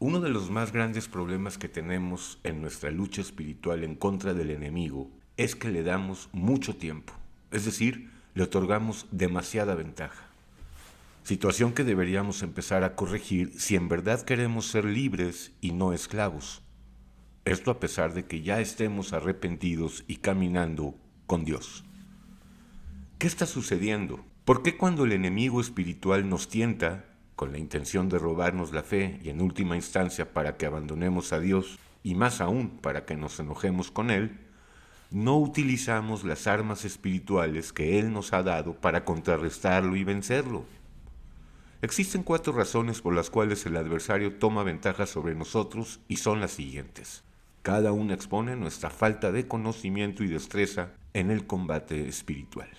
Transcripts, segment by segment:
Uno de los más grandes problemas que tenemos en nuestra lucha espiritual en contra del enemigo es que le damos mucho tiempo, es decir, le otorgamos demasiada ventaja. Situación que deberíamos empezar a corregir si en verdad queremos ser libres y no esclavos. Esto a pesar de que ya estemos arrepentidos y caminando con Dios. ¿Qué está sucediendo? ¿Por qué cuando el enemigo espiritual nos tienta, con la intención de robarnos la fe y en última instancia para que abandonemos a Dios, y más aún para que nos enojemos con Él, no utilizamos las armas espirituales que Él nos ha dado para contrarrestarlo y vencerlo? Existen 4 razones por las cuales el adversario toma ventaja sobre nosotros y son las siguientes. Cada una expone nuestra falta de conocimiento y destreza en el combate espiritual.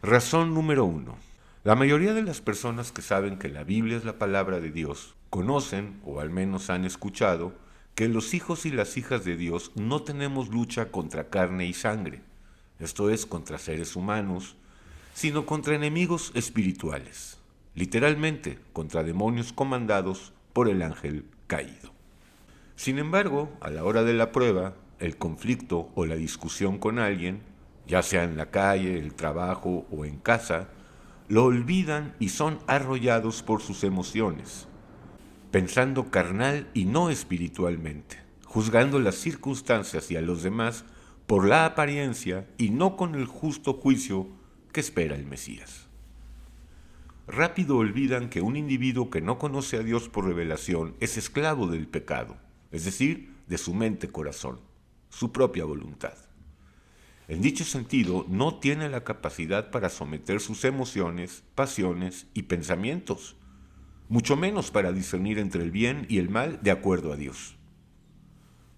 Razón número 1. La mayoría de las personas que saben que la Biblia es la palabra de Dios conocen, o al menos han escuchado, que los hijos y las hijas de Dios no tenemos lucha contra carne y sangre, esto es, contra seres humanos, sino contra enemigos espirituales, literalmente contra demonios comandados por el ángel caído. Sin embargo, a la hora de la prueba, el conflicto o la discusión con alguien, ya sea en la calle, el trabajo o en casa, lo olvidan y son arrollados por sus emociones, pensando carnal y no espiritualmente, juzgando las circunstancias y a los demás por la apariencia y no con el justo juicio que espera el Mesías. Rápido olvidan que un individuo que no conoce a Dios por revelación es esclavo del pecado, es decir, de su mente-corazón, su propia voluntad. En dicho sentido, no tiene la capacidad para someter sus emociones, pasiones y pensamientos, mucho menos para discernir entre el bien y el mal de acuerdo a Dios.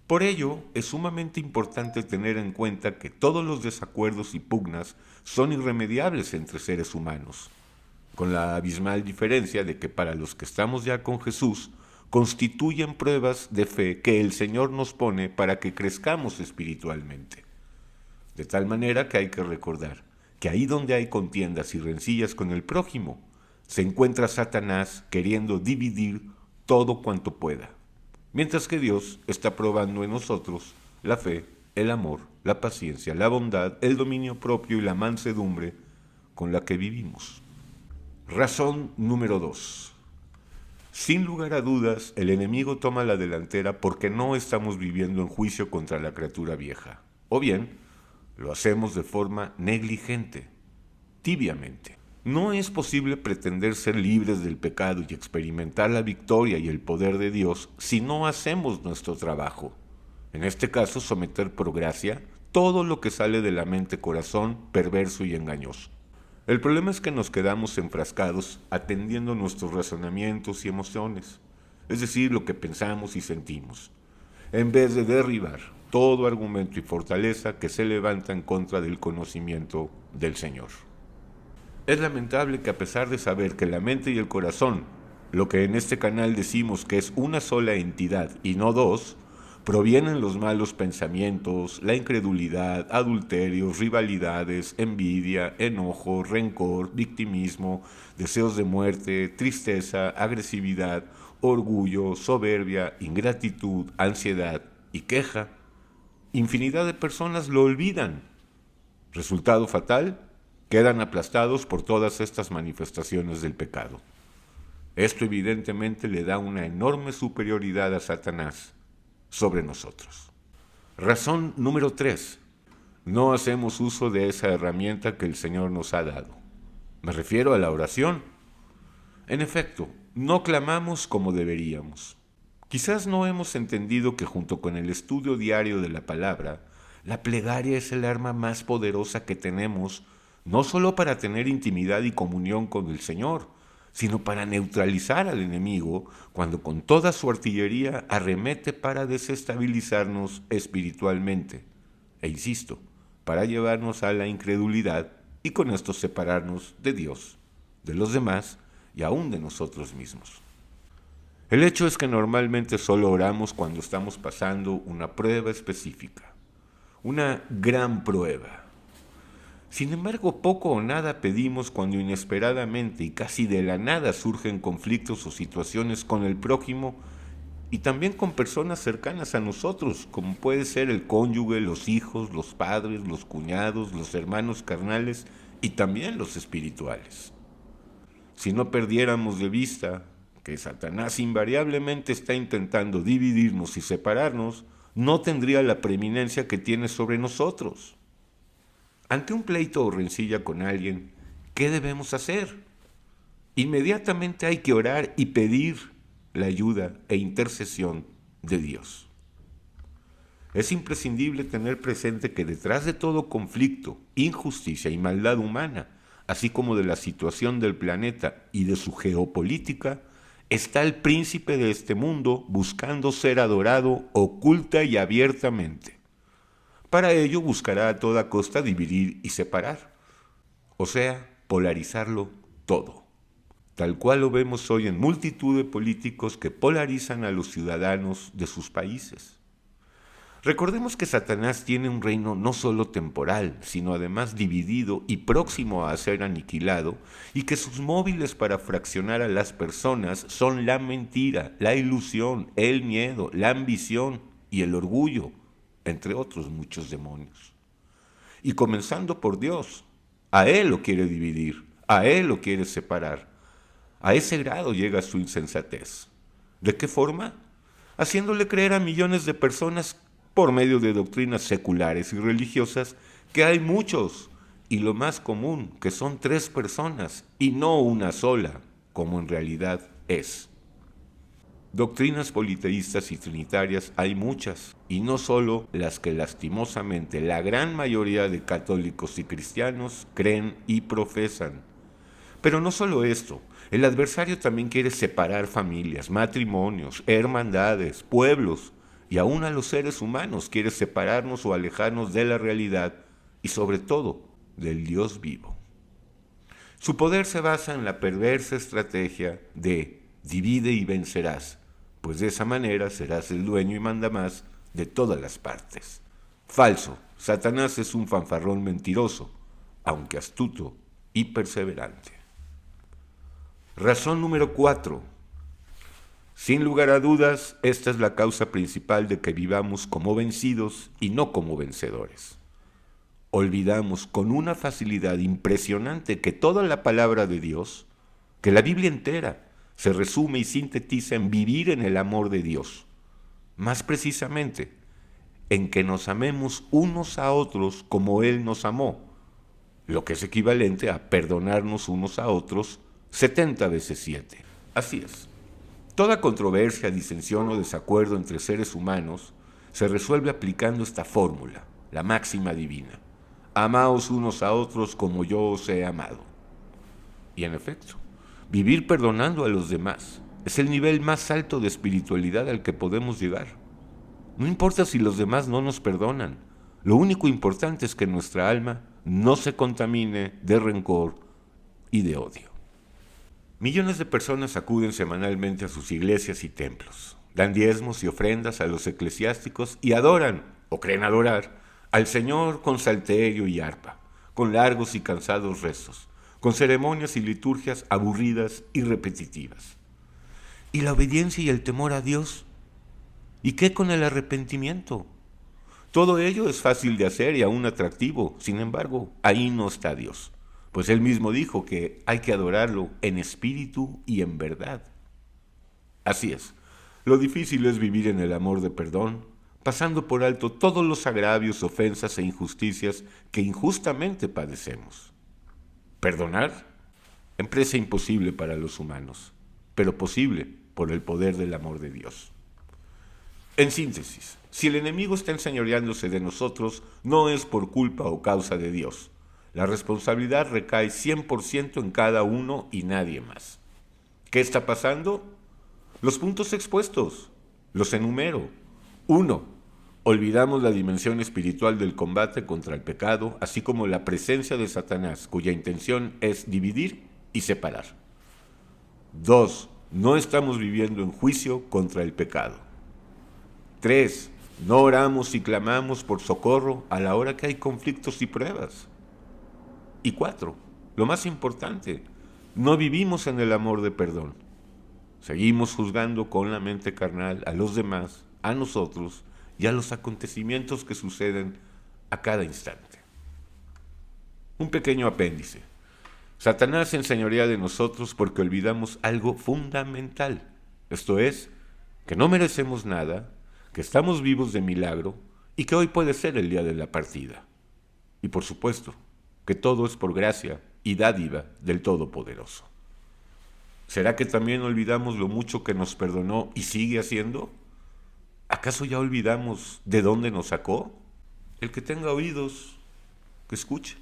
Por ello, es sumamente importante tener en cuenta que todos los desacuerdos y pugnas son irremediables entre seres humanos, con la abismal diferencia de que para los que estamos ya con Jesús, constituyen pruebas de fe que el Señor nos pone para que crezcamos espiritualmente. De tal manera que hay que recordar que ahí donde hay contiendas y rencillas con el prójimo, se encuentra Satanás queriendo dividir todo cuanto pueda, mientras que Dios está probando en nosotros la fe, el amor, la paciencia, la bondad, el dominio propio y la mansedumbre con la que vivimos. Razón número 2. Sin lugar a dudas, el enemigo toma la delantera porque no estamos viviendo en juicio contra la criatura vieja, o bien, lo hacemos de forma negligente, tibiamente. No es posible pretender ser libres del pecado y experimentar la victoria y el poder de Dios si no hacemos nuestro trabajo. En este caso, someter por gracia todo lo que sale de la mente-corazón perverso y engañoso. El problema es que nos quedamos enfrascados atendiendo nuestros razonamientos y emociones, es decir, lo que pensamos y sentimos, en vez de derribar todo argumento y fortaleza que se levanta en contra del conocimiento del Señor. Es lamentable que a pesar de saber que la mente y el corazón, lo que en este canal decimos que es una sola entidad y no dos, provienen los malos pensamientos, la incredulidad, adulterios, rivalidades, envidia, enojo, rencor, victimismo, deseos de muerte, tristeza, agresividad, orgullo, soberbia, ingratitud, ansiedad y queja. Infinidad de personas lo olvidan. Resultado fatal, quedan aplastados por todas estas manifestaciones del pecado. Esto evidentemente le da una enorme superioridad a Satanás sobre nosotros. Razón número 3. No hacemos uso de esa herramienta que el Señor nos ha dado. Me refiero a la oración. En efecto, no clamamos como deberíamos. Quizás no hemos entendido que junto con el estudio diario de la palabra, la plegaria es el arma más poderosa que tenemos, no solo para tener intimidad y comunión con el Señor, sino para neutralizar al enemigo cuando con toda su artillería arremete para desestabilizarnos espiritualmente. E insisto, para llevarnos a la incredulidad y con esto separarnos de Dios, de los demás y aún de nosotros mismos. El hecho es que normalmente solo oramos cuando estamos pasando una prueba específica, una gran prueba. Sin embargo, poco o nada pedimos cuando inesperadamente y casi de la nada surgen conflictos o situaciones con el prójimo y también con personas cercanas a nosotros, como puede ser el cónyuge, los hijos, los padres, los cuñados, los hermanos carnales y también los espirituales. Si no perdiéramos de vista que Satanás invariablemente está intentando dividirnos y separarnos, no tendría la preeminencia que tiene sobre nosotros. Ante un pleito o rencilla con alguien, ¿qué debemos hacer? Inmediatamente hay que orar y pedir la ayuda e intercesión de Dios. Es imprescindible tener presente que detrás de todo conflicto, injusticia y maldad humana, así como de la situación del planeta y de su geopolítica, está el príncipe de este mundo buscando ser adorado oculta y abiertamente. Para ello buscará a toda costa dividir y separar, o sea, polarizarlo todo, tal cual lo vemos hoy en multitud de políticos que polarizan a los ciudadanos de sus países. Recordemos que Satanás tiene un reino no solo temporal, sino además dividido y próximo a ser aniquilado, y que sus móviles para fraccionar a las personas son la mentira, la ilusión, el miedo, la ambición y el orgullo, entre otros muchos demonios. Y comenzando por Dios, a Él lo quiere dividir, a Él lo quiere separar. A ese grado llega su insensatez. ¿De qué forma? Haciéndole creer a millones de personas por medio de doctrinas seculares y religiosas que hay muchos, y lo más común, que son 3 personas y no una sola, como en realidad es. Doctrinas politeístas y trinitarias hay muchas, y no solo las que lastimosamente la gran mayoría de católicos y cristianos creen y profesan. Pero no solo esto, el adversario también quiere separar familias, matrimonios, hermandades, pueblos, y aún a los seres humanos quiere separarnos o alejarnos de la realidad y sobre todo del Dios vivo. Su poder se basa en la perversa estrategia de divide y vencerás, pues de esa manera serás el dueño y mandamás de todas las partes. Falso, Satanás es un fanfarrón mentiroso, aunque astuto y perseverante. Razón número 4. Sin lugar a dudas, esta es la causa principal de que vivamos como vencidos y no como vencedores. Olvidamos con una facilidad impresionante que toda la palabra de Dios, que la Biblia entera, se resume y sintetiza en vivir en el amor de Dios. Más precisamente, en que nos amemos unos a otros como Él nos amó, lo que es equivalente a perdonarnos unos a otros 70 veces 7. Así es. Toda controversia, disensión o desacuerdo entre seres humanos se resuelve aplicando esta fórmula, la máxima divina. Amaos unos a otros como yo os he amado. Y en efecto, vivir perdonando a los demás es el nivel más alto de espiritualidad al que podemos llegar. No importa si los demás no nos perdonan, lo único importante es que nuestra alma no se contamine de rencor y de odio. Millones de personas acuden semanalmente a sus iglesias y templos, dan diezmos y ofrendas a los eclesiásticos y adoran, o creen adorar, al Señor con salterio y arpa, con largos y cansados rezos, con ceremonias y liturgias aburridas y repetitivas. ¿Y la obediencia y el temor a Dios? ¿Y qué con el arrepentimiento? Todo ello es fácil de hacer y aún atractivo, sin embargo, ahí no está Dios. Pues Él mismo dijo que hay que adorarlo en espíritu y en verdad. Así es, lo difícil es vivir en el amor de perdón, pasando por alto todos los agravios, ofensas e injusticias que injustamente padecemos. ¿Perdonar? Empresa imposible para los humanos, pero posible por el poder del amor de Dios. En síntesis, si el enemigo está enseñoreándose de nosotros, no es por culpa o causa de Dios. La responsabilidad recae 100% en cada uno y nadie más. ¿Qué está pasando? Los puntos expuestos. Los enumero. 1. Olvidamos la dimensión espiritual del combate contra el pecado, así como la presencia de Satanás, cuya intención es dividir y separar. 2. No estamos viviendo en juicio contra el pecado. 3. No oramos y clamamos por socorro a la hora que hay conflictos y pruebas. Y 4, lo más importante, no vivimos en el amor de perdón. Seguimos juzgando con la mente carnal a los demás, a nosotros y a los acontecimientos que suceden a cada instante. Un pequeño apéndice. Satanás se enseñorea de nosotros porque olvidamos algo fundamental. Esto es, que no merecemos nada, que estamos vivos de milagro y que hoy puede ser el día de la partida. Y por supuesto, que todo es por gracia y dádiva del Todopoderoso. ¿Será que también olvidamos lo mucho que nos perdonó y sigue haciendo? ¿Acaso ya olvidamos de dónde nos sacó? El que tenga oídos, que escuche.